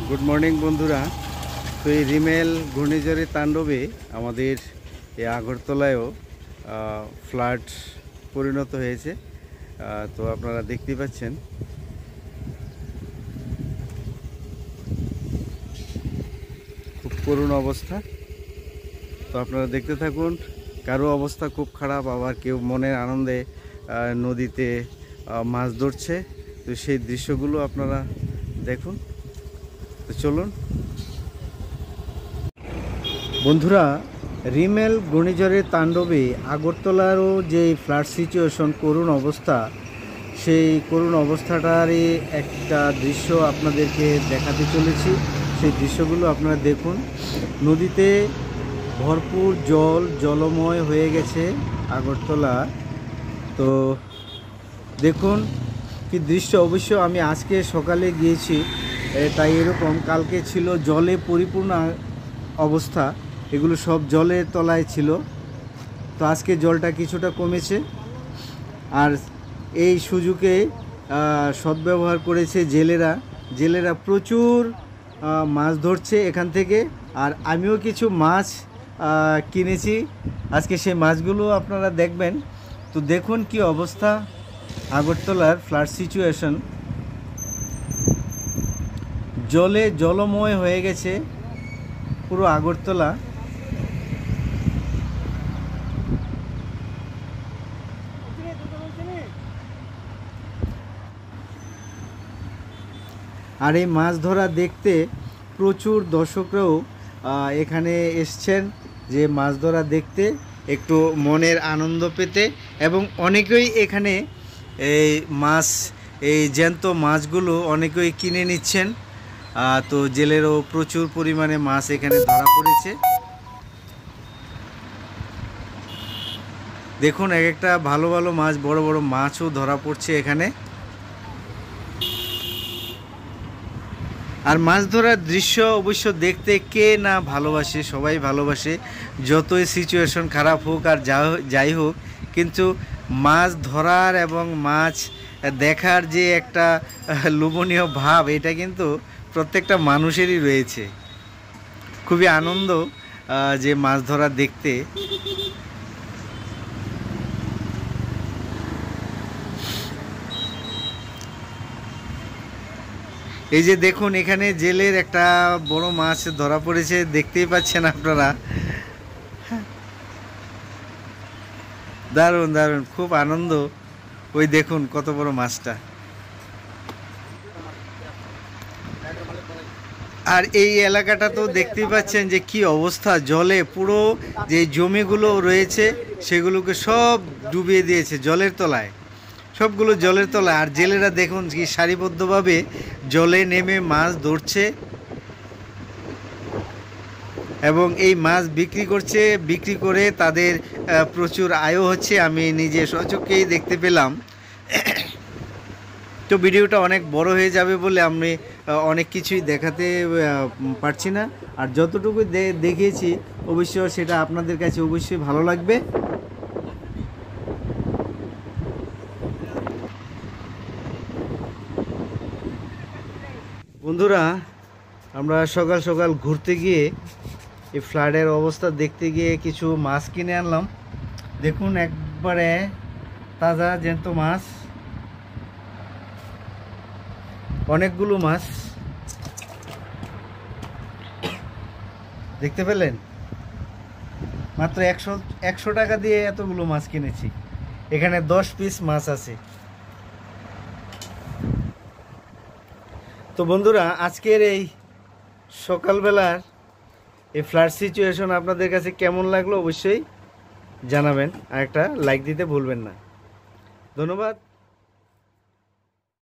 Good morning বন্ধুরা। তো এই রিমেল ঘূর্ণিঝড়ের তাণ্ডবে আমাদের এই আগরতলায়ও ফ্লাড পরিণত হয়েছে। তো আপনারা দেখতে পাচ্ছেন খুব করুণ অবস্থা। তো আপনারা দেখতে থাকুন। কারো অবস্থা খুব খারাপ, আবার কেউ মনের আনন্দে নদীতে মাছ ধরছে। তো সেই দৃশ্যগুলো আপনারা দেখুন। তো চলুন বন্ধুরা, রিমেল ঘূর্ণিঝড়ের তাণ্ডবে আগরতলারও যে ফ্লাড সিচুয়েশন, করুণ অবস্থা, সেই করুণ অবস্থাটারই একটা দৃশ্য আপনাদেরকে দেখাতে চলেছি। সেই দৃশ্যগুলো আপনারা দেখুন। নদীতে ভরপুর জলময় হয়ে গেছে আগরতলা। তো দেখুন কি দৃশ্য। অবশ্য আমি আজকে সকালে গিয়েছি, তাই এরকম। কালকে ছিল জলে পরিপূর্ণ অবস্থা, এগুলো সব জলের তলায় ছিল। তো আজকে জলটা কিছুটা কমেছে। আর এই সুযোগে সদ্ব্যবহার করেছে জেলেরা প্রচুর মাছ ধরছে এখান থেকে। আর আমিও কিছু মাছ কিনেছি আজকে, সেই মাছগুলো আপনারা দেখবেন। তো দেখুন কি অবস্থা আগরতলার ফ্লাড সিচুয়েশন। জলময় হয়ে গেছে পুরো আগরতলা। আর এই মাছ ধরা দেখতে প্রচুর দর্শকরাও এখানে এসছেন, যে মাছ ধরা দেখতে, একটু মনের আনন্দ পেতে। এবং অনেকেই এখানে এই জ্যান্ত মাছগুলো অনেকেই কিনে নিচ্ছেন। তো জেলেরও প্রচুর পরিমাণে মাছ এখানে ধরা পড়েছে। দেখুন, এক একটা ভালো ভালো মাছ, বড় বড় মাছও ধরা পড়ছে এখানে। আর মাছ ধরার দৃশ্য অবশ্য দেখতে কে না ভালোবাসে, সবাই ভালোবাসে। যতই সিচুয়েশন খারাপ হোক আর যাই হোক, কিন্তু মাছ ধরার এবং মাছ দেখার যে একটা লোভনীয় ভাব, এটা কিন্তু প্রত্যেকটা মানুষেরই রয়েছে। খুবই আনন্দ যে মাছ ধরা দেখতে। এই যে দেখুন, এখানে জেলের একটা বড় মাছ ধরা পড়েছে, দেখতেই পাচ্ছেন আপনারা। দারুণ দারুণ, খুব আনন্দ। ওই দেখুন কত বড় মাছটা। আর এই এলাকাটা তো দেখতেই পাচ্ছেন যে কি অবস্থা, জলে পুরো যে জমিগুলো রয়েছে সেগুলোকে সব ডুবিয়ে দিয়েছে জলের তলায়, সবগুলো জলের তলায়। আর জেলেরা দেখুন কি সারিবদ্ধভাবে জলে নেমে মাছ ধরছে এবং এই মাছ বিক্রি করে তাদের প্রচুর আয়ও হচ্ছে। আমি নিজে সচক্ষেই দেখতে পেলাম। তো ভিডিওটা অনেক বড় হয়ে যাবে বলে আমি অনেক কিছুই দেখাতে পারছি না। আর যতটুকু দেখিয়েছি অবশ্য সেটা আপনাদের কাছে অবশ্যই ভালো লাগবে। বন্ধুরা, আমরা সকাল সকাল ঘুরতে গিয়ে এই ফ্লাডের অবস্থা দেখতে গিয়ে কিছু মাছ কিনে আনলাম। দেখুন, একবারে তাজা জ্যান্ত মাছ, অনেকগুলো মাছ দেখতে পেলেন। মাত্র 100 টাকা দিয়ে এতগুলো মাছ কিনেছি। এখানে 10 পিস মাছ আছে। তো বন্ধুরা, আজকের এই সকালবেলার এই ফ্লাড সিচুয়েশন আপনাদের কাছে কেমন লাগলো অবশ্যই জানাবেন। আর একটা লাইক দিতে ভুলবেন না। ধন্যবাদ।